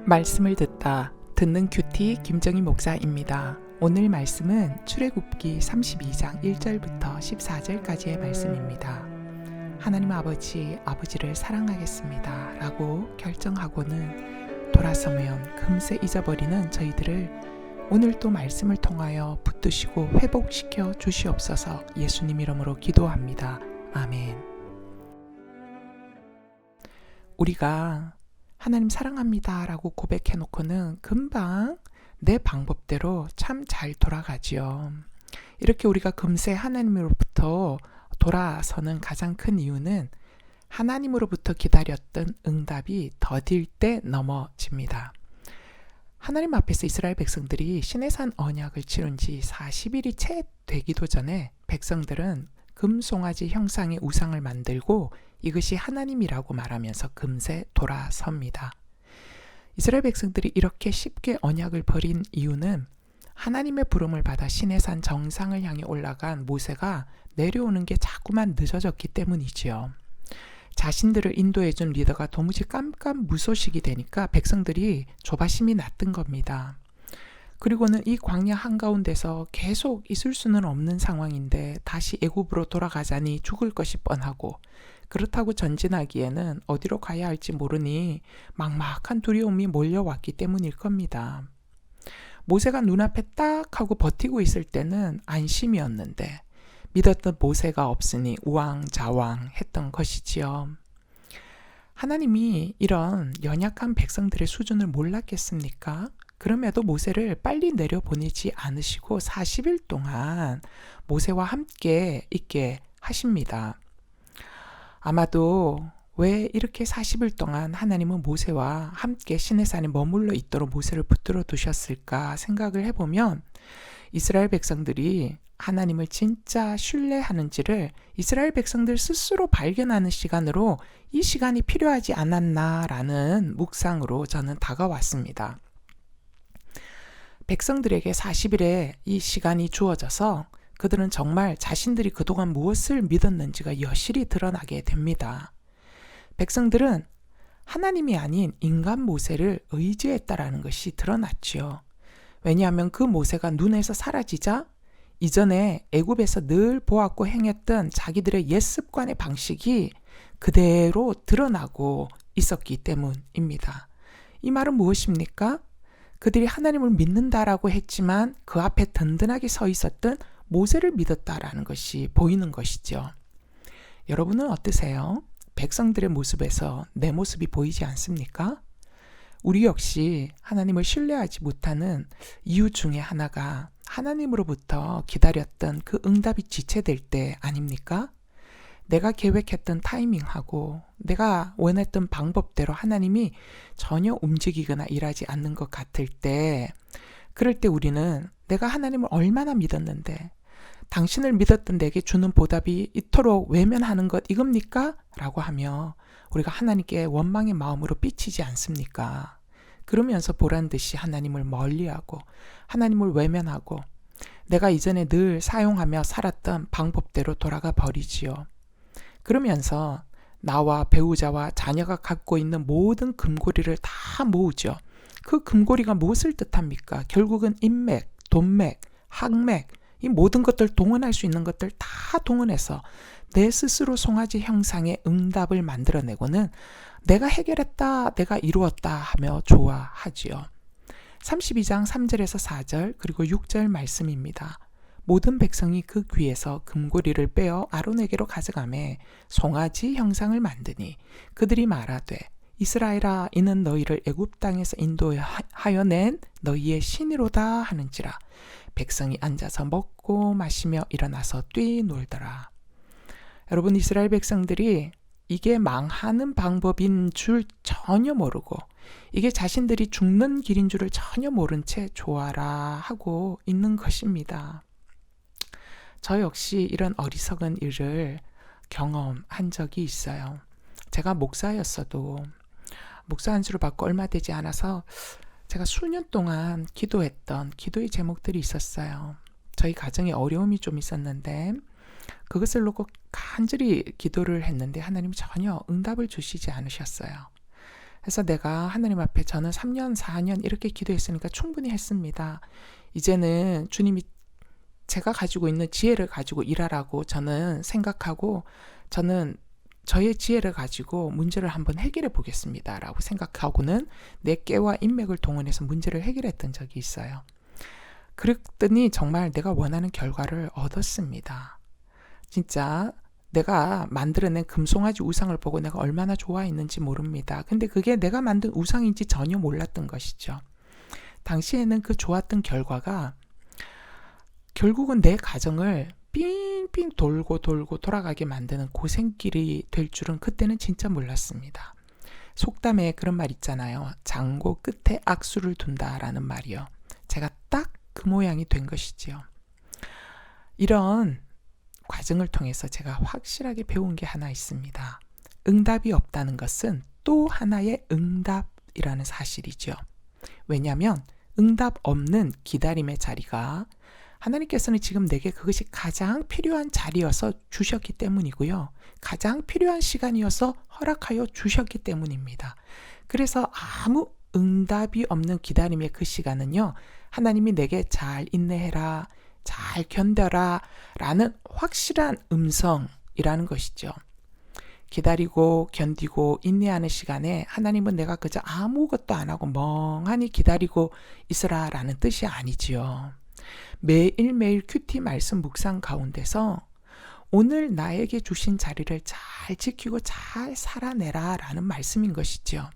말씀을 듣는 큐티 김정희 목사입니다. 오늘 말씀은 출애굽기 32장 1절부터 14절까지의 말씀입니다. 하나님 아버지를 사랑하겠습니다 라고 결정하고는 돌아서면 금세 잊어버리는 저희들을 오늘 또 말씀을 통하여 붙드시고 회복시켜 주시옵소서. 예수님 이름으로 기도합니다. 아멘. 우리가 하나님 사랑합니다 라고 고백해놓고는 금방 내 방법대로 참 잘 돌아가지요. 이렇게 우리가 금세 하나님으로부터 돌아서는 가장 큰 이유는 하나님으로부터 기다렸던 응답이 더딜 때 넘어집니다. 하나님 앞에서 이스라엘 백성들이 시내산 언약을 치른 지 40일이 채 되기도 전에 백성들은 금송아지 형상의 우상을 만들고 이것이 하나님이라고 말하면서 금세 돌아섭니다. 이스라엘 백성들이 이렇게 쉽게 언약을 버린 이유는 하나님의 부름을 받아 시내산 정상을 향해 올라간 모세가 내려오는 게 자꾸만 늦어졌기 때문이지요. 자신들을 인도해준 리더가 도무지 깜깜무소식이 되니까 백성들이 조바심이 났던 겁니다. 그리고는 이 광야 한가운데서 계속 있을 수는 없는 상황인데 다시 애굽으로 돌아가자니 죽을 것이 뻔하고 그렇다고 전진하기에는 어디로 가야 할지 모르니 막막한 두려움이 몰려왔기 때문일 겁니다. 모세가 눈앞에 딱 하고 버티고 있을 때는 안심이었는데 믿었던 모세가 없으니 우왕좌왕 했던 것이지요. 하나님이 이런 연약한 백성들의 수준을 몰랐겠습니까? 그럼에도 모세를 빨리 내려보내지 않으시고 40일 동안 모세와 함께 있게 하십니다. 아마도 왜 이렇게 40일 동안 하나님은 모세와 함께 시내산에 머물러 있도록 모세를 붙들어 두셨을까 생각을 해보면 이스라엘 백성들이 하나님을 진짜 신뢰하는지를 이스라엘 백성들 스스로 발견하는 시간으로 이 시간이 필요하지 않았나라는 묵상으로 저는 다가왔습니다. 백성들에게 40일의 이 시간이 주어져서 그들은 정말 자신들이 그동안 무엇을 믿었는지가 여실히 드러나게 됩니다. 백성들은 하나님이 아닌 인간 모세를 의지했다라는 것이 드러났지요. 왜냐하면 그 모세가 눈에서 사라지자 이전에 애굽에서 늘 보았고 행했던 자기들의 옛 습관의 방식이 그대로 드러나고 있었기 때문입니다. 이 말은 무엇입니까? 그들이 하나님을 믿는다라고 했지만 그 앞에 든든하게 서 있었던 모세를 믿었다라는 것이 보이는 것이죠. 여러분은 어떠세요? 백성들의 모습에서 내 모습이 보이지 않습니까? 우리 역시 하나님을 신뢰하지 못하는 이유 중에 하나가 하나님으로부터 기다렸던 그 응답이 지체될 때 아닙니까? 내가 계획했던 타이밍하고 내가 원했던 방법대로 하나님이 전혀 움직이거나 일하지 않는 것 같을 때, 그럴 때 우리는 내가 하나님을 얼마나 믿었는데 당신을 믿었던 내게 주는 보답이 이토록 외면하는 것 이겁니까? 라고 하며 우리가 하나님께 원망의 마음으로 삐치지 않습니까? 그러면서 보란듯이 하나님을 멀리하고 하나님을 외면하고 내가 이전에 늘 사용하며 살았던 방법대로 돌아가 버리지요. 그러면서 나와 배우자와 자녀가 갖고 있는 모든 금고리를 다 모으죠. 그 금고리가 무엇을 뜻합니까? 결국은 인맥, 돈맥, 학맥, 이 모든 것들 동원할 수 있는 것들 다 동원해서 내 스스로 송아지 형상의 응답을 만들어내고는 내가 해결했다, 내가 이루었다 하며 좋아하지요. 32장 3절에서 4절 그리고 6절 말씀입니다. 모든 백성이 그 귀에서 금고리를 빼어 아론에게로 가져가매 송아지 형상을 만드니 그들이 말하되 이스라엘아 이는 너희를 애굽 땅에서 인도하여 낸 너희의 신이로다 하는지라. 백성이 앉아서 먹고 마시며 일어나서 뛰놀더라. 여러분, 이스라엘 백성들이 이게 망하는 방법인 줄 전혀 모르고 이게 자신들이 죽는 길인 줄을 전혀 모른 채 좋아라 하고 있는 것입니다. 저 역시 이런 어리석은 일을 경험한 적이 있어요. 제가 목사였어도 목사 안수를 받고 얼마 되지 않아서 제가 수년 동안 기도했던 기도의 제목들이 있었어요. 저희 가정에 어려움이 좀 있었는데 그것을 놓고 간절히 기도를 했는데 하나님이 전혀 응답을 주시지 않으셨어요. 그래서 내가 하나님 앞에 저는 3년, 4년 이렇게 기도했으니까 충분히 했습니다. 이제는 주님이 제가 가지고 있는 지혜를 가지고 일하라고 저는 생각하고 저는 저의 지혜를 가지고 문제를 한번 해결해 보겠습니다. 라고 생각하고는 내 깨와 인맥을 동원해서 문제를 해결했던 적이 있어요. 그랬더니 정말 내가 원하는 결과를 얻었습니다. 진짜 내가 만들어낸 금송아지 우상을 보고 내가 얼마나 좋아했는지 모릅니다. 근데 그게 내가 만든 우상인지 전혀 몰랐던 것이죠. 당시에는 그 좋았던 결과가 결국은 내 가정을 삥삥 돌고 돌아가게 만드는 고생길이 될 줄은 그때는 진짜 몰랐습니다. 속담에 그런 말 있잖아요. 장고 끝에 악수를 둔다라는 말이요. 제가 딱 그 모양이 된 것이지요. 이런 과정을 통해서 제가 확실하게 배운 게 하나 있습니다. 응답이 없다는 것은 또 하나의 응답이라는 사실이죠. 왜냐하면 응답 없는 기다림의 자리가 하나님께서는 지금 내게 그것이 가장 필요한 자리여서 주셨기 때문이고요. 가장 필요한 시간이어서 허락하여 주셨기 때문입니다. 그래서 아무 응답이 없는 기다림의 그 시간은요. 하나님이 내게 잘 인내해라, 잘 견뎌라 라는 확실한 음성이라는 것이죠. 기다리고 견디고 인내하는 시간에 하나님은 내가 그저 아무것도 안 하고 멍하니 기다리고 있으라 라는 뜻이 아니지요. 매일매일 큐티 말씀 묵상 가운데서 오늘 나에게 주신 자리를 잘 지키고 잘 살아내라 라는 말씀인 것이죠.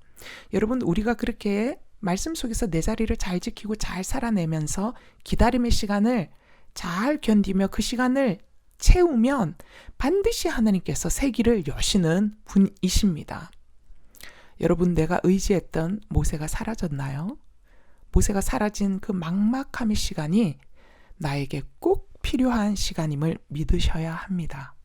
여러분, 우리가 그렇게 말씀 속에서 내 자리를 잘 지키고 잘 살아내면서 기다림의 시간을 잘 견디며 그 시간을 채우면 반드시 하나님께서 새 길을 여시는 분이십니다. 여러분, 내가 의지했던 모세가 사라졌나요? 모세가 사라진 그 막막함의 시간이 나에게 꼭 필요한 시간임을 믿으셔야 합니다.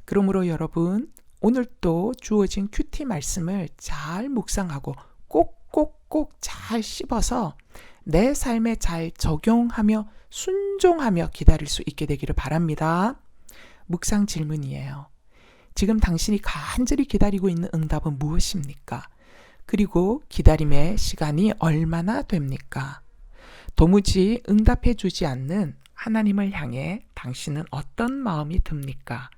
그러므로 여러분, 오늘 또 주어진 큐티 말씀을 잘 묵상하고 꼭꼭꼭 잘 씹어서 내 삶에 잘 적용하며 순종하며 기다릴 수 있게 되기를 바랍니다. 묵상 질문이에요. 지금 당신이 간절히 기다리고 있는 응답은 무엇입니까? 그리고 기다림의 시간이 얼마나 됩니까? 도무지 응답해 주지 않는 하나님을 향해 당신은 어떤 마음이 듭니까?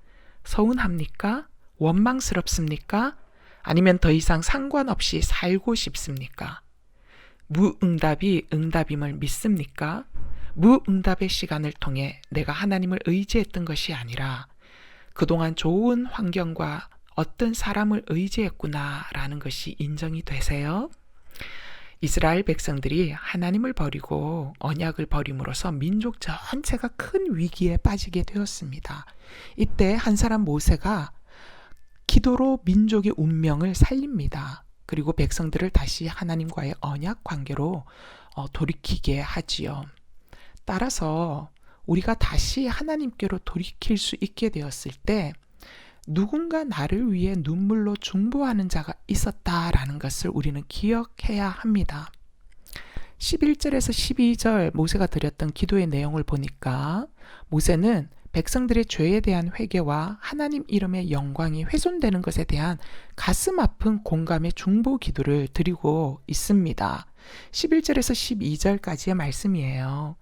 서운합니까? 원망스럽습니까? 아니면 더 이상 상관없이 살고 싶습니까? 무응답이 응답임을 믿습니까? 무응답의 시간을 통해 내가 하나님을 의지했던 것이 아니라 그동안 좋은 환경과 어떤 사람을 의지했구나라는 것이 인정이 되세요? 이스라엘 백성들이 하나님을 버리고 언약을 버림으로써 민족 전체가 큰 위기에 빠지게 되었습니다. 이때 한 사람 모세가 기도로 민족의 운명을 살립니다. 그리고 백성들을 다시 하나님과의 언약 관계로 돌이키게 하지요. 따라서 우리가 다시 하나님께로 돌이킬 수 있게 되었을 때 누군가 나를 위해 눈물로 중보하는 자가 있었다라는 것을 우리는 기억해야 합니다. 11절에서 12절 모세가 드렸던 기도의 내용을 보니까 모세는 백성들의 죄에 대한 회개와 하나님 이름의 영광이 훼손되는 것에 대한 가슴 아픈 공감의 중보 기도를 드리고 있습니다. 11절에서 12절까지의 말씀이에요.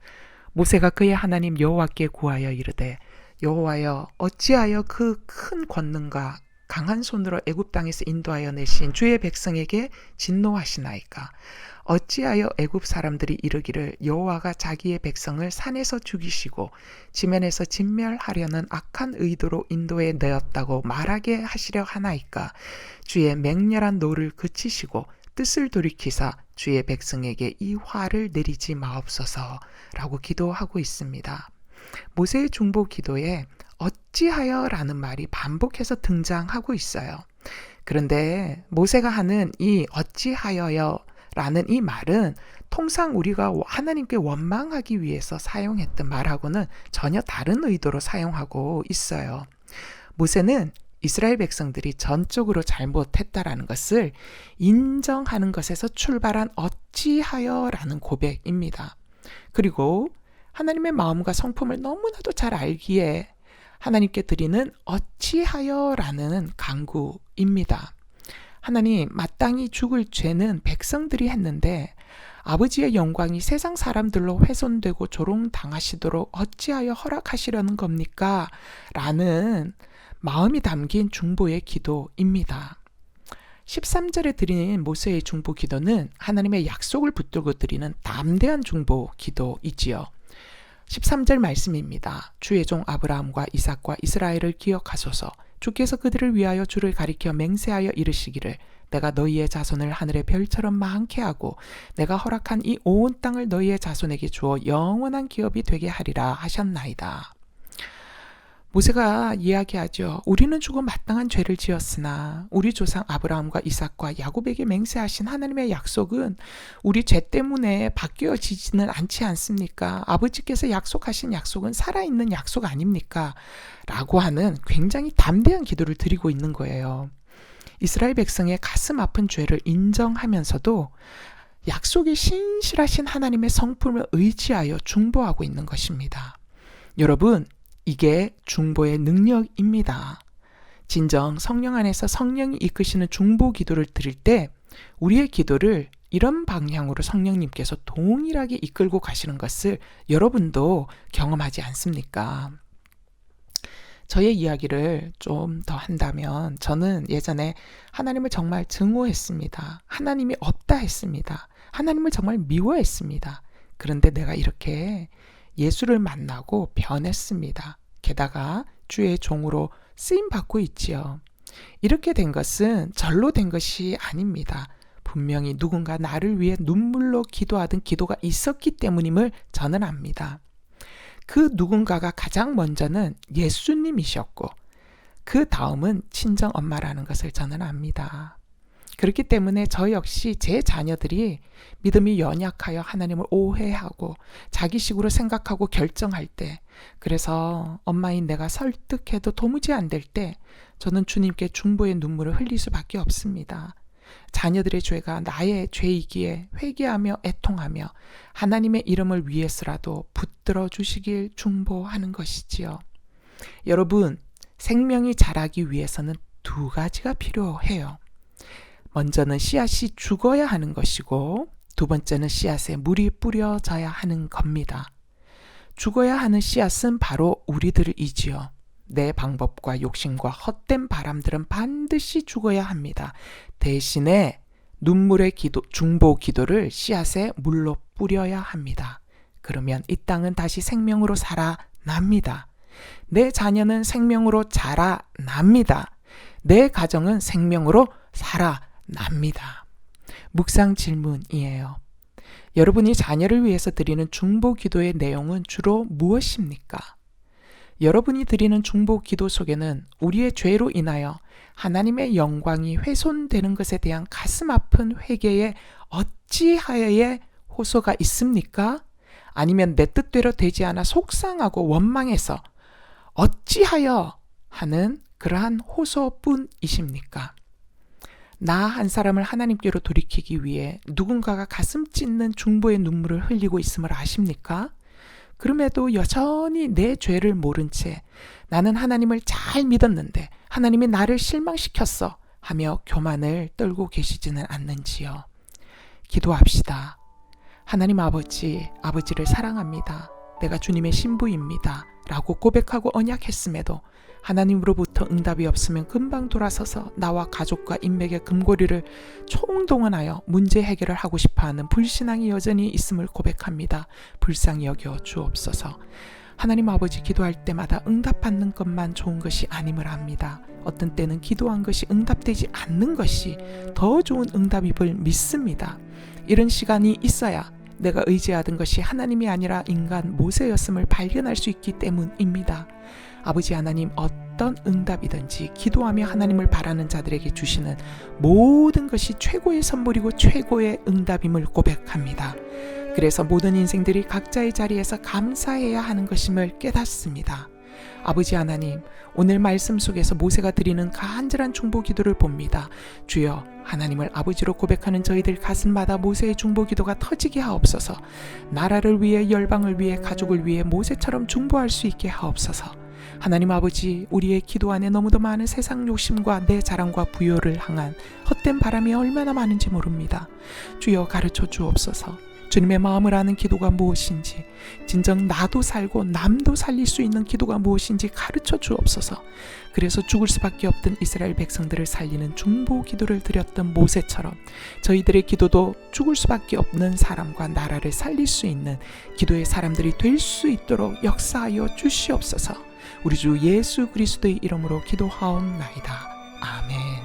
모세가 그의 하나님 여호와께 구하여 이르되 여호와여 어찌하여 그 큰 권능과 강한 손으로 애굽 땅에서 인도하여 내신 주의 백성에게 진노하시나이까? 어찌하여 애굽 사람들이 이르기를 여호와가 자기의 백성을 산에서 죽이시고 지면에서 진멸하려는 악한 의도로 인도에 내었다고 말하게 하시려 하나이까? 주의 맹렬한 노를 그치시고 뜻을 돌이키사 주의 백성에게 이 화를 내리지 마옵소서라고 기도하고 있습니다. 모세의 중보 기도에 어찌하여 라는 말이 반복해서 등장하고 있어요. 그런데 모세가 하는 이 어찌하여요 라는 이 말은 통상 우리가 하나님께 원망하기 위해서 사용했던 말하고는 전혀 다른 의도로 사용하고 있어요. 모세는 이스라엘 백성들이 전적으로 잘못했다라는 것을 인정하는 것에서 출발한 어찌하여라는 고백입니다. 그리고 하나님의 마음과 성품을 너무나도 잘 알기에 하나님께 드리는 어찌하여라는 간구입니다. 하나님, 마땅히 죽을 죄는 백성들이 했는데 아버지의 영광이 세상 사람들로 훼손되고 조롱당하시도록 어찌하여 허락하시려는 겁니까? 라는 마음이 담긴 중보의 기도입니다. 13절에 드리는 모세의 중보 기도는 하나님의 약속을 붙들고 드리는 담대한 중보 기도이지요. 13절 말씀입니다. 주의 종 아브라함과 이삭과 이스라엘을 기억하소서. 주께서 그들을 위하여 주를 가리켜 맹세하여 이르시기를 내가 너희의 자손을 하늘의 별처럼 많게 하고 내가 허락한 이 온 땅을 너희의 자손에게 주어 영원한 기업이 되게 하리라 하셨나이다. 모세가 이야기하죠. 우리는 죽어 마땅한 죄를 지었으나 우리 조상 아브라함과 이삭과 야곱에게 맹세하신 하나님의 약속은 우리 죄 때문에 바뀌어지지는 않지 않습니까? 아버지께서 약속하신 약속은 살아있는 약속 아닙니까? 라고 하는 굉장히 담대한 기도를 드리고 있는 거예요. 이스라엘 백성의 가슴 아픈 죄를 인정하면서도 약속이 신실하신 하나님의 성품을 의지하여 중보하고 있는 것입니다. 여러분, 이게 중보의 능력입니다. 진정 성령 안에서 성령이 이끄시는 중보 기도를 드릴 때 우리의 기도를 이런 방향으로 성령님께서 동일하게 이끌고 가시는 것을 여러분도 경험하지 않습니까? 저의 이야기를 좀 더 한다면 저는 예전에 하나님을 정말 증오했습니다. 하나님이 없다 했습니다. 하나님을 정말 미워했습니다. 그런데 내가 이렇게 예수를 만나고 변했습니다. 게다가 주의 종으로 쓰임받고 있지요. 이렇게 된 것은 절로 된 것이 아닙니다. 분명히 누군가 나를 위해 눈물로 기도하던 기도가 있었기 때문임을 저는 압니다. 그 누군가가 가장 먼저는 예수님이셨고 그 다음은 친정 엄마라는 것을 저는 압니다. 그렇기 때문에 저 역시 제 자녀들이 믿음이 연약하여 하나님을 오해하고 자기식으로 생각하고 결정할 때, 그래서 엄마인 내가 설득해도 도무지 안 될 때 저는 주님께 중보의 눈물을 흘릴 수밖에 없습니다. 자녀들의 죄가 나의 죄이기에 회개하며 애통하며 하나님의 이름을 위해서라도 붙들어 주시길 중보하는 것이지요. 여러분, 생명이 자라기 위해서는 두 가지가 필요해요. 먼저는 씨앗이 죽어야 하는 것이고 두 번째는 씨앗에 물이 뿌려져야 하는 겁니다. 죽어야 하는 씨앗은 바로 우리들이지요. 내 방법과 욕심과 헛된 바람들은 반드시 죽어야 합니다. 대신에 눈물의 기도, 중보 기도를 씨앗에 물로 뿌려야 합니다. 그러면 이 땅은 다시 생명으로 살아납니다. 내 자녀는 생명으로 자라납니다. 내 가정은 생명으로 살아납니다. 묵상 질문이에요. 여러분이 자녀를 위해서 드리는 중보 기도의 내용은 주로 무엇입니까? 여러분이 드리는 중보 기도 속에는 우리의 죄로 인하여 하나님의 영광이 훼손되는 것에 대한 가슴 아픈 회개에 어찌하여의 호소가 있습니까? 아니면 내 뜻대로 되지 않아 속상하고 원망해서 어찌하여 하는 그러한 호소뿐이십니까? 나 한 사람을 하나님께로 돌이키기 위해 누군가가 가슴 찢는 중보의 눈물을 흘리고 있음을 아십니까? 그럼에도 여전히 내 죄를 모른 채 나는 하나님을 잘 믿었는데 하나님이 나를 실망시켰어 하며 교만을 떨고 계시지는 않는지요. 기도합시다. 하나님 아버지를 사랑합니다. 내가 주님의 신부입니다. 라고 고백하고 언약했음에도 하나님으로부터 응답이 없으면 금방 돌아서서 나와 가족과 인맥의 금고리를 총동원하여 문제 해결을 하고 싶어하는 불신앙이 여전히 있음을 고백합니다. 불쌍히 여겨 주옵소서. 하나님 아버지, 기도할 때마다 응답받는 것만 좋은 것이 아님을 압니다. 어떤 때는 기도한 것이 응답되지 않는 것이 더 좋은 응답임을 믿습니다. 이런 시간이 있어야 내가 의지하던 것이 하나님이 아니라 인간 모세였음을 발견할 수 있기 때문입니다. 아버지 하나님, 어떤 응답이든지 기도하며 하나님을 바라는 자들에게 주시는 모든 것이 최고의 선물이고 최고의 응답임을 고백합니다. 그래서 모든 인생들이 각자의 자리에서 감사해야 하는 것임을 깨닫습니다. 아버지 하나님, 오늘 말씀 속에서 모세가 드리는 간절한 중보 기도를 봅니다. 주여, 하나님을 아버지로 고백하는 저희들 가슴마다 모세의 중보 기도가 터지게 하옵소서. 나라를 위해, 열방을 위해, 가족을 위해 모세처럼 중보할 수 있게 하옵소서. 하나님 아버지, 우리의 기도 안에 너무도 많은 세상 욕심과 내 자랑과 부요를 향한 헛된 바람이 얼마나 많은지 모릅니다. 주여 가르쳐 주옵소서. 주님의 마음을 아는 기도가 무엇인지, 진정 나도 살고 남도 살릴 수 있는 기도가 무엇인지 가르쳐 주옵소서. 그래서 죽을 수밖에 없던 이스라엘 백성들을 살리는 중보 기도를 드렸던 모세처럼 저희들의 기도도 죽을 수밖에 없는 사람과 나라를 살릴 수 있는 기도의 사람들이 될 수 있도록 역사하여 주시옵소서. 우리 주 예수 그리스도의 이름으로 기도하옵나이다. 아멘.